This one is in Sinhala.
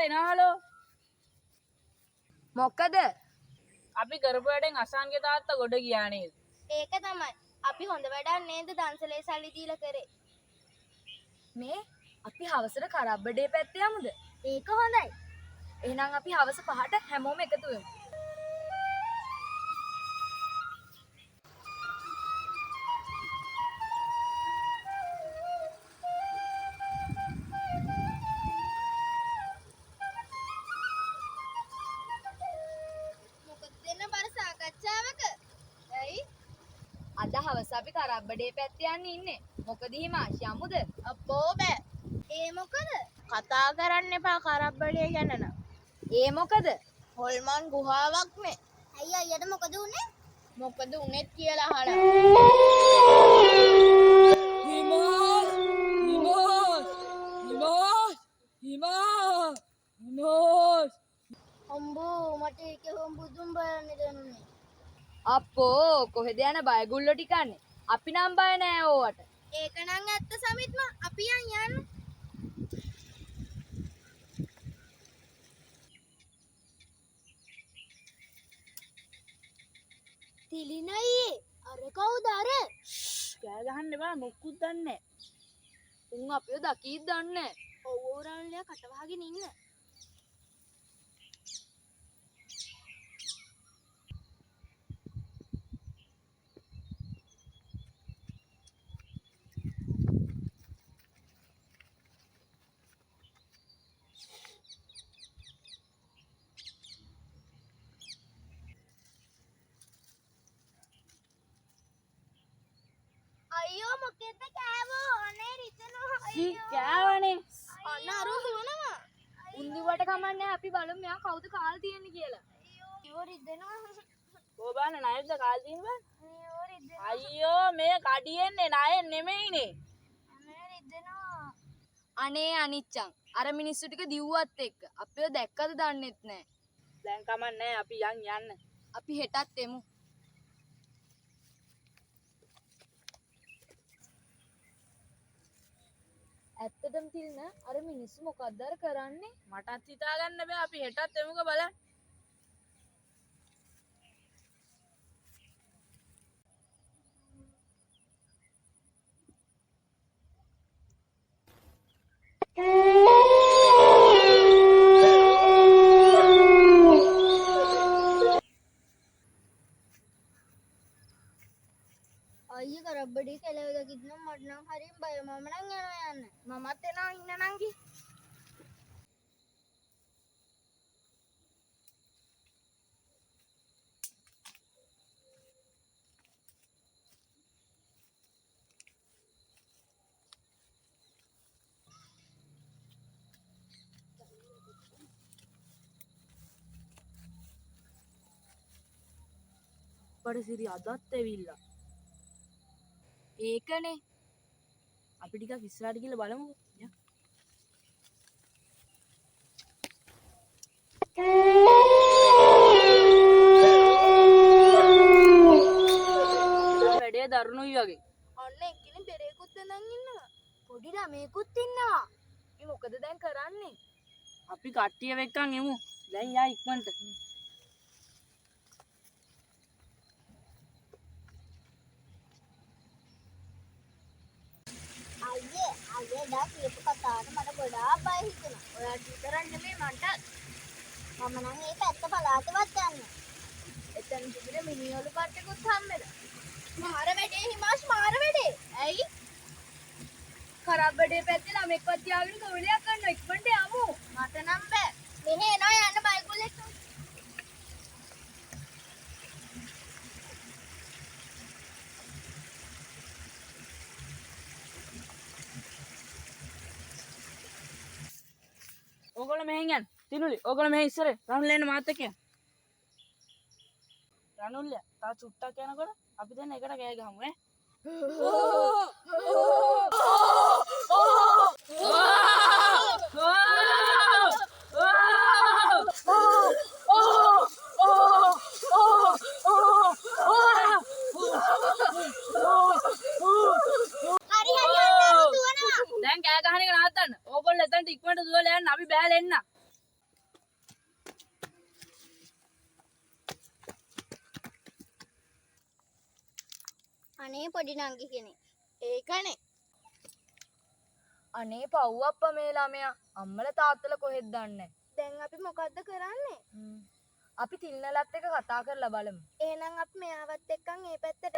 එහාට එනවලෝ. මොකද? අපි කරපු වැඩෙන් අසාන්ගේ තාත්තා ගොඩ ගියා නේද? ඒක තමයි. අපි හොඳ වැඩක් නේද දන්සලේ සල්ලි දීලා කරේ. මේ අපි හවසට කරබ්බඩේ පැත්තේ යමුද? ඒක හොඳයි. එහෙනම් අපි හවස 5ට හැමෝම එකතු වෙමු. මොකද දෙන්න බර සාකච්ඡාවක. ඇයි? අද හවස අපි කරබ්බඩේ පැත්තේ යන්න ඉන්නේ. මොකද හිමාංශ යමුද? අපෝ බෑ. ඒ මොකද? කතා කරන්න එපා කරබ්බඩේ ගැන නම්. ඒ මොකද? හොල්මන් ගුහාවක් නේ. ඇයි අයියට මොකද උනේ? මොකද උනේත් කියලා අහලා. හිමාස් හම්බෝ මට ඒක හම්බුදුම් බලන්න දෙනුනේ. අප්පෝ කොහෙද යන බයගුල්ලෝ ටිකන්නේ? අපි නම් බය නෑ ඕවට. ඒක නම් ඇත්ත සමිත්ම අපි යන්න. තිලිනයි අර කවුද අර? කෑ ගහන්න එපා මොකුත් දන්නේ නැහැ. උන් අපිව දකීත් දන්නේ නෑ. ඕරන්ලිය කටවහගෙන ඉන්න. අයියෝ මොකෙද කෑවෝ අනේ රිදෙනවා අයියෝ. කෑවනේ. අන්න අරුන් දුවනවා. උන්දුවට කමන්නේ අපි බලමු මෙයා කවුද කාලා තියෙන්නේ කියලා. අයියෝ රිදෙනවා. ඕබාන ණයද කාල් දින්න බෑ. අයියෝ රිදෙනවා. අයියෝ මේ කඩියෙන්නේ ණයෙන් නෙමෙයිනේ. අනේ රිදෙනවා. අනේ අනිච්චං. අර මිනිස්සු ටික දිව්වත් එක්ක අපිව දැක්කද දන්නෙත් නෑ. දැන් කමන්නේ අපි යන්න. අපි හෙටත් එමු. ඇත්තටම තිල්න අර මිනිස්සු මොකක්ද අර කරන්නේ? මටත් හිතා ගන්න බෑ අපි හෙටත් එමුක බලන්න. අයිය කරබ්බඩේ කෙලවෙද කිව්නම් මට නම් හරිම බය. මම නම් යනවා යන්න. මමත් එනවා ඉන්න නංගි. පඩසිරි අදත් ඇවිල්ලා. ඒකනේ. අපි ටිකක් ඉස්සරහට ගිහලා බලමුකෝ. යන්න. වැඩේ දරුණුයි වගේ. අන්න එක්කෙනෙක් බෙරේකුත් දැන් ඉන්නවා. පොඩි ළමයෙකුත් ඉන්නවා. මේ මොකද දැන් කරන්නේ? අපි කට්ටිය වෙක්කන් එමු. දැන් යා ඉක්මනට. අයියේ දා කියපු කතාවට මට ගොඩාක් බය හිතුණා. ඔයාට විතරක් නෙමෙයි මටත්. මම නම් මේ පැත්ත පලාතවත් යන්නේ. එතන තිබුණේ මිනිඔලු කට්ටකුත් හම්බෙලා. මාර වැඩේ හිමාස් මාර වැඩේ. ඇයි? කරබ්බඩේ පැත්තේ ළමෙක්වත් තියාගෙන කොවිලයක් ගන්න ඉක්මනට යමු. මට නම් බෑ. මෙහෙ එනවා යන්න බයිකුලෙක්. ඕගොල්ලෝ මෙහෙන් යන්න. තිනුලි ඕගොල්ලෝ මෙහෙ ඉස්සර රනුල් එන්න මාත් එක්ක යන්න. රනුල්ය තා චුට්ටක් යනකොට අපි දැන් එකට ගෑ ගහමු ඈ. හරි හරි අන්න දුවනවා. දැන් කෑ ගහන එක නවත්තන්න. ඕගොල්ලෝ එතනට ඉක්මනට දුවලා යන්න අපි බෑලා එන්න. අනේ පොඩි නංගි කෙනෙක්. ඒකනේ. අනේ පව් අප්පා මේ ළමයා. අම්මලා තාත්තලා කොහෙද දන්නේ? දැන් අපි මොකද්ද කරන්නේ? අපි තිල්නලත් එක කතා කරලා බලමු. එහෙනම් අපි මෙයාවත් එක්කන් මේ පැත්තට